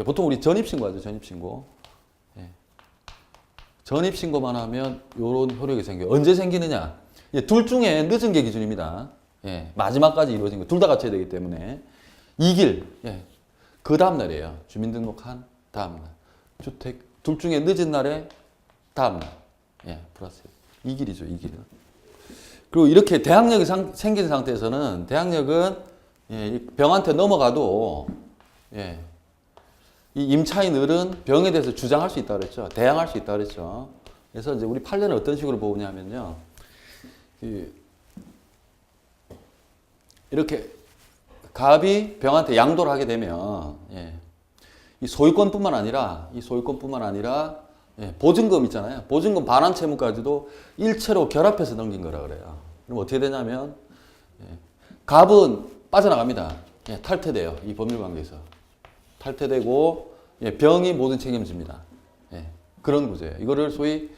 보통 우리 전입신고 하죠. 전입신고. 전입신고만 하면 요런 효력이 생겨요. 언제 생기느냐? 둘 중에 늦은 게 기준입니다. 마지막까지 이루어진 거. 둘 다 갖춰야 되기 때문에. 2길. 그 다음날이에요. 주민등록한 다음날. 주택. 둘 중에 늦은 날에 다음날. 플러스. 2길이죠. 2길. 그리고 이렇게 대항력이 생긴 상태에서는 대항력은 병한테 넘어가도 이 임차인들은 병에 대해서 주장할 수 있다고 그랬죠. 대항할 수 있다고 그랬죠. 그래서 이제 우리 판례는 어떤 식으로 보냐면요. 이렇게 갑이 병한테 양도를 하게 되면 이 소유권뿐만 아니라 보증금 있잖아요. 보증금 반환 채무까지도 일체로 결합해서 넘긴 거라 그래요. 그럼 어떻게 되냐면 갑은 빠져나갑니다. 탈퇴돼요. 이 법률 관계에서. 탈퇴되고 병이 모든 책임을 집니다. 그런 구조예요. 이거를 소위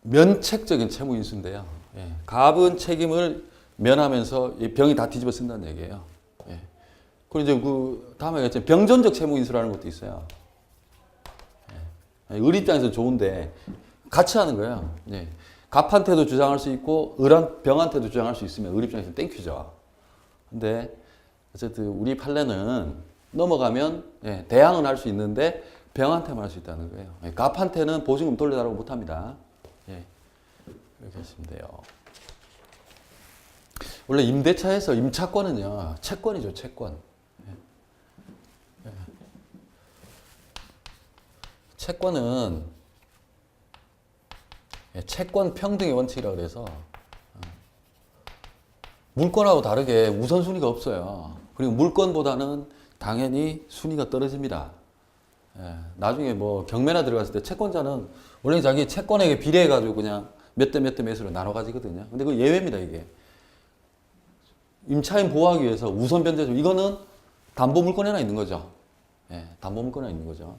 면책적인 채무 인수인데요. 갑은 책임을 면하면서 병이 다 뒤집어 쓴다는 얘기예요. 그리고 이제 그 다음에 얘기했죠. 병존적 채무 인수라는 것도 있어요. 을 입장에서 좋은데 같이 하는 거예요. 갑한테도 주장할 수 있고 병한테도 주장할 수 있으면 을 입장에서 땡큐죠. 근데 어쨌든 우리 판례는 넘어가면 대항은 할 수 있는데 병한테만 할 수 있다는 거예요. 갑한테는 보증금 돌려달라고 못합니다. 이렇게 하시면 돼요. 원래 임대차에서 임차권은요, 채권이죠, 채권. 채권은 채권 평등의 원칙이라고 그래서 물권하고 다르게 우선순위가 없어요. 그리고 물권보다는 당연히 순위가 떨어집니다. 나중에 뭐 경매나 들어갔을 때 채권자는 원래 자기 채권에게 비례해가지고 그냥 몇 대 몇 대 몇으로 나눠 가지거든요. 근데 그 예외입니다, 이게. 임차인 보호하기 위해서 우선 변제죠. 이거는 담보 물권에나 있는 거죠. 담보 물권에나 있는 거죠.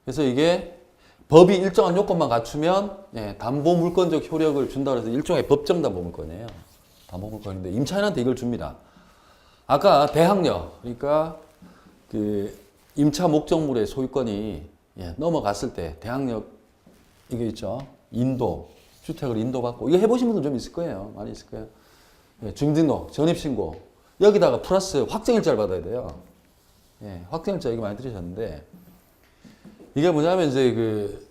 그래서 이게 법이 일정한 요건만 갖추면 담보 물권적 효력을 준다고 해서 일종의 법정 담보 물권이에요. 담보 물권인데 임차인한테 이걸 줍니다. 아까 대항력, 그러니까 그 임차 목적물의 소유권이 넘어갔을 때 대항력 이게 있죠. 인도, 주택을 인도받고 이거 해보신 분들 좀 있을 거예요. 많이 있을 거예요. 주민등록, 전입신고 여기다가 플러스 확정일자를 받아야 돼요. 확정일자 얘기 많이 들으셨는데 이게 뭐냐면 이제 그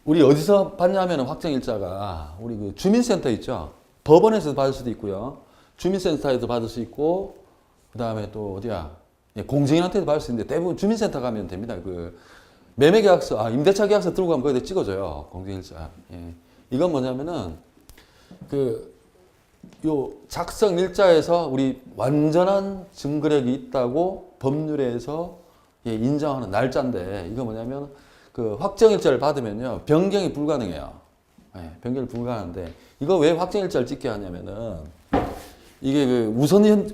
우리 어디서 받냐면은 확정일자가 우리 그 주민센터 있죠. 법원에서 받을 수도 있고요. 주민센터에서 받을 수 있고 그 다음에 또 어디야 공증인한테도 받을 수 있는데 대부분 주민센터 가면 됩니다. 그 매매계약서, 임대차 계약서 들고 가면 거기다 찍어줘요. 공증일자. 이건 뭐냐면은 요 작성 일자에서 우리 완전한 증거력이 있다고 법률에서 인정하는 날짜인데 이거 뭐냐면 그 확정일자를 받으면요 변경이 불가능해요. 변경이 불가능한데 이거 왜 확정일자를 찍게 하냐면은 이게 그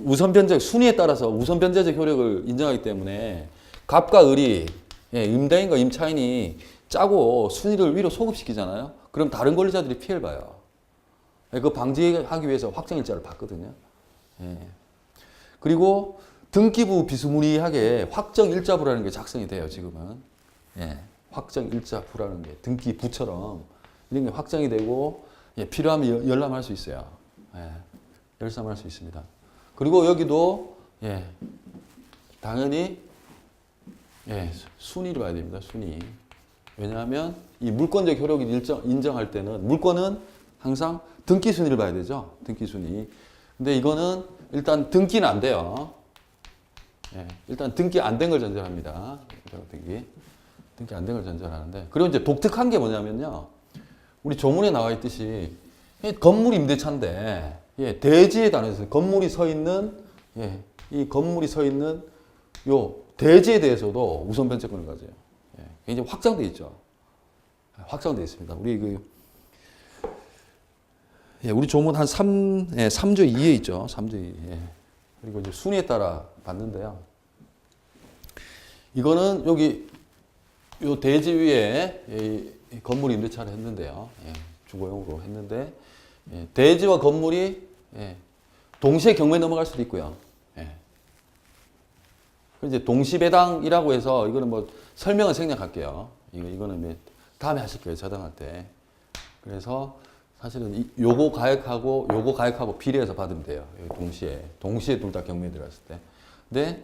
우선 변제 순위에 따라서 우선 변제적 효력을 인정하기 때문에 갑과 을이 임대인과 임차인이 짜고 순위를 위로 소급시키잖아요. 그럼 다른 권리자들이 피해를 봐요. 그 방지하기 위해서 확정일자를 받거든요. 그리고 등기부 비스무리하게 확정일자부라는 게 작성이 돼요, 지금은. 확정일자부라는 게 등기부처럼 이런 게 확정이 되고 필요하면 열람할 수 있어요. 열람할 수 있습니다. 그리고 여기도 당연히 순위를 봐야 됩니다, 순위. 왜냐하면 이 물권적 효력을 인정할 때는 물권은 항상 등기 순위를 봐야 되죠. 등기 순위. 근데 이거는 일단 등기는 안 돼요. 일단 등기 안 된 걸 전제합니다. 등기 안 된 걸 전제하는데. 그리고 이제 독특한 게 뭐냐면요. 우리 조문에 나와 있듯이 건물 임대차인데 대지에 단해서 건물이 서 있는 이 건물이 서 있는 요 대지에 대해서도 우선 변제권을 가져요. 굉장히 확장돼 있죠. 확정되어 있습니다. 우리 조문 한 3조 2에 있죠. 3조 2. 예. 그리고 이제 순위에 따라 봤는데요. 이거는 여기 요 대지 위에 이 건물 임대차를 했는데요. 예. 주거용으로 했는데 대지와 건물이 동시에 경매 넘어갈 수도 있고요. 이제 동시배당이라고 해서 이거는 뭐 설명은 생략할게요. 이거는 다음에 하실 거예요. 저당할 때. 그래서 사실은 요거 가액하고 비례해서 받으면 돼요. 동시에 둘 다 경매에 들어갔을 때. 근데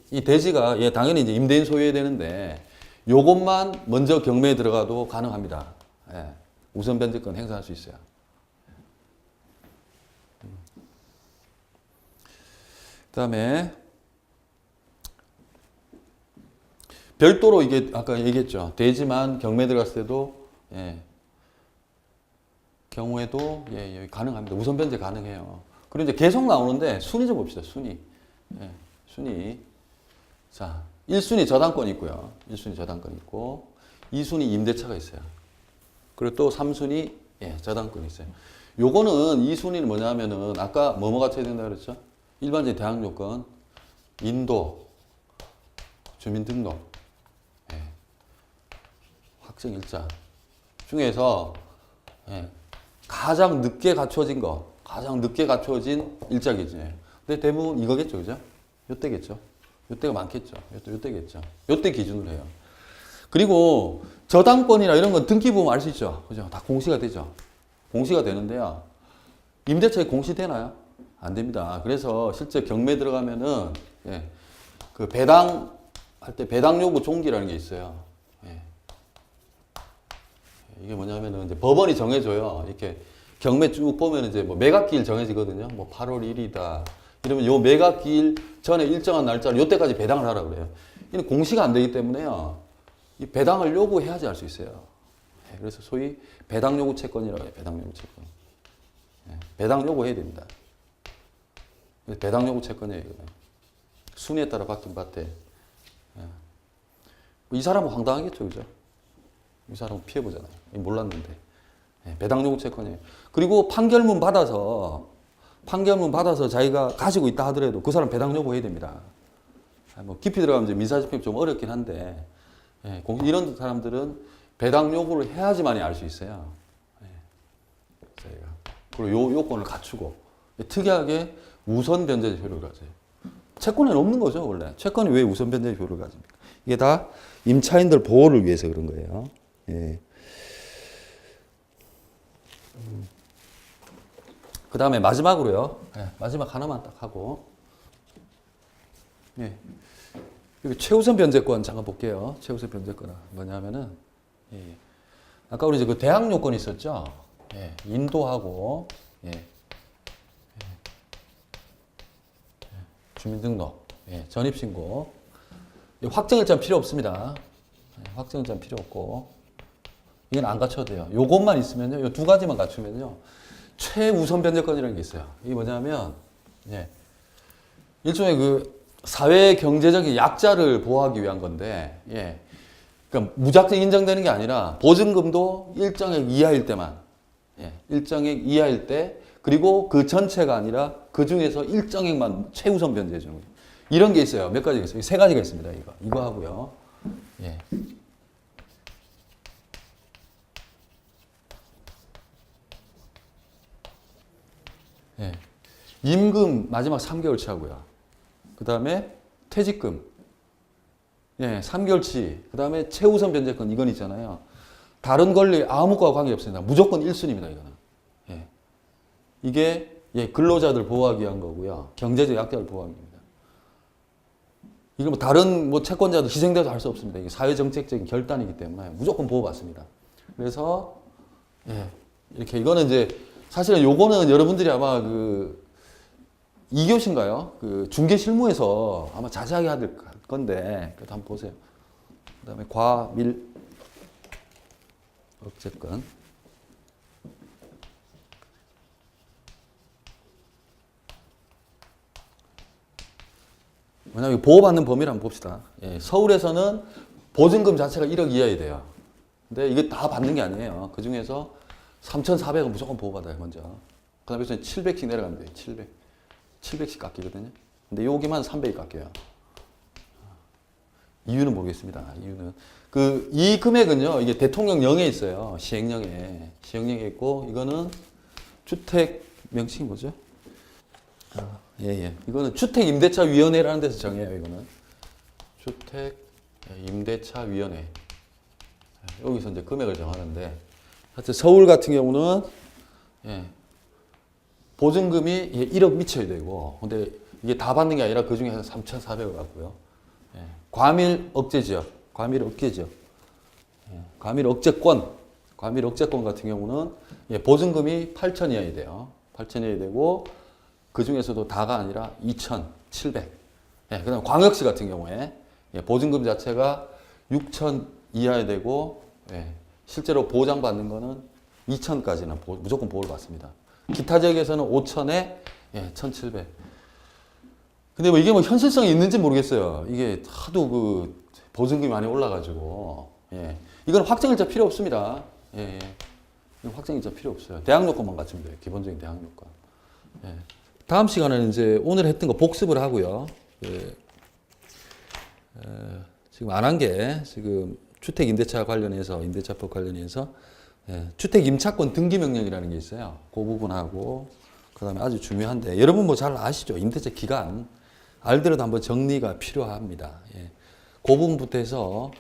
이 대지가 당연히 이제 임대인 소유해야 되는데 요것만 먼저 경매에 들어가도 가능합니다. 우선 변제권 행사할 수 있어요. 그다음에 별도로 이게 아까 얘기했죠. 대지만 경매 들어갔을 때도 경우에도 가능합니다. 우선 변제 가능해요. 그리고 이제 계속 나오는데 순위 좀 봅시다. 순위. 순위. 자, 1순위 저당권 있고요. 1순위 저당권 있고 2순위 임대차가 있어요. 그리고 또 3순위 저당권이 있어요. 요거는 2순위는 뭐냐면은 아까 뭐뭐 갖춰야 된다 그랬죠? 일반적인 대항 요건, 인도, 주민등록, 확정 일자 중에서 가장 늦게 갖춰진 일자 기준이에요. 근데 대부분 이거겠죠, 그죠? 요때겠죠. 요때가 많겠죠. 요때겠죠. 요때 기준으로 해요. 그리고 저당권이나 이런 건 등기 보면 알 수 있죠, 그죠? 다 공시가 되죠. 공시가 되는데요. 임대차에 공시되나요? 안 됩니다. 그래서 실제 경매 들어가면은 그 배당 할 때 배당 요구 종기라는 게 있어요. 이게 뭐냐면은 이제 법원이 정해줘요. 이렇게 경매 쭉 보면 이제 뭐 매각기일 정해지거든요. 뭐 8월 1일이다. 이러면 요 매각기일 전에 일정한 날짜로 요때까지 배당을 하라 그래요. 이는 공시가 안 되기 때문에요. 이 배당을 요구해야지 할 수 있어요. 그래서 소위 배당 요구 채권이라고 해요. 배당 요구 채권. 배당 요구해야 됩니다. 배당 요구 채권이에요. 이거는. 순위에 따라 바뀐 바태. 이 사람은 황당하겠죠, 그죠? 이 사람은 피해보잖아요. 몰랐는데. 배당 요구 채권이에요. 그리고 판결문 받아서 자기가 가지고 있다 하더라도 그 사람 배당 요구해야 됩니다. 뭐 깊이 들어가면 이제 민사집행이 좀 어렵긴 한데, 이런 사람들은 배당 요구를 해야지만이 알 수 있어요. 그리고 요 요건을 갖추고, 특이하게 우선 변제의 효력을 가져요. 채권에는 없는 거죠, 원래. 채권이 왜 우선 변제의 효력을 가집니까? 이게 다 임차인들 보호를 위해서 그런 거예요. 그 다음에 마지막으로요. 마지막 하나만 딱 하고. 여기 최우선 변제권 잠깐 볼게요. 최우선 변제권은 뭐냐면은, 아까 우리 이제 그 대항 요건이 있었죠. 인도하고, 주민등록, 전입신고. 확정일자는 필요 없습니다. 확정일자는 필요 없고. 이건 안 갖춰도 돼요. 요것만 있으면요. 요 두 가지만 갖추면요. 최우선 변제권이라는 게 있어요. 이게 뭐냐면, 일종의 그 사회 경제적인 약자를 보호하기 위한 건데, 그러니까 무작정 인정되는 게 아니라 보증금도 일정액 이하일 때만, 일정액 이하일 때, 그리고 그 전체가 아니라 그 중에서 일정액만 최우선 변제해 주는 거예요. 이런 게 있어요. 몇 가지가 있어요. 세 가지가 있습니다. 이거 하고요. 임금 마지막 3개월치 하고요. 그 다음에 퇴직금, 3개월치. 그 다음에 최우선 변제권 이건 있잖아요. 다른 권리 아무 거와 관계없습니다. 무조건 1순위입니다. 이거는. 이게 근로자들 보호하기 위한 거고요. 경제적 약자를 보호하기 위합니다. 이거 뭐 다른 뭐 채권자도 희생돼도 할 수 없습니다. 이게 사회정책적인 결단이기 때문에 무조건 보호받습니다. 그래서 이렇게 이거는 이제 사실은 요거는 여러분들이 아마 그 2교시인가요? 그 중개 실무에서 아마 자세하게 할 건데 그것도 한번 보세요. 그다음에 과밀 억제권. 왜냐하면 보호받는 범위를 한번 봅시다. 서울에서는 보증금 자체가 1억 이하야 돼요. 근데 이게 다 받는 게 아니에요. 그 중에서 3,400은 무조건 보호받아요, 먼저. 그 다음에 700씩 내려가면 돼요. 700씩 깎이거든요. 근데 여기만 300이 깎여요. 이유는 모르겠습니다. 이유는. 이 금액은요, 이게 대통령령에 있어요. 시행령에. 시행령에 있고, 이거는 주택, 명칭이 뭐죠? 예. 이거는 주택임대차위원회라는 데서 정해요, 이거는. 주택임대차위원회. 여기서 이제 금액을 정하는데, 하여튼 서울 같은 경우는, 예, 보증금이 1억 미쳐야 되고, 근데 이게 다 받는 게 아니라 그 중에 한 3,400을 받고요. 예, 과밀 억제 지역, 과밀 억제 지역, 예, 과밀 억제권 같은 경우는 예, 보증금이 8천 이하야 돼요. 8천 이하야 되고, 그 중에서도 다가 아니라 2,700. 예, 그 다음에 광역시 같은 경우에 예, 보증금 자체가 6천 이하야 되고, 예, 실제로 보장받는 거는 2천까지는 무조건 보호를 받습니다. 기타 지역에서는 5천에 예, 1,700. 근데 뭐 이게 뭐 현실성이 있는지 모르겠어요. 이게 하도 그 보증금이 많이 올라가지고, 예. 이건 확정일자 필요 없습니다. 예. 이건 확정일자 필요 없어요. 대항 요건만 갖추면 돼요. 기본적인 대항 요건. 예. 다음 시간에는 이제 오늘 했던 거 복습을 하고요. 예. 지금 안 한 게 지금 주택 임대차 관련해서 임대차법 관련해서 예. 주택 임차권 등기 명령이라는 게 있어요. 그 부분하고 그다음에 아주 중요한데 여러분 뭐 잘 아시죠? 임대차 기간 알더라도 한번 정리가 필요합니다. 예. 그 부분부터 해서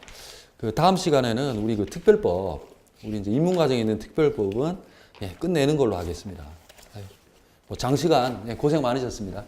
그 다음 시간에는 우리 그 특별법, 우리 이제 입문과정에 있는 특별법은 예, 끝내는 걸로 하겠습니다. 뭐 장시간 예, 고생 많으셨습니다.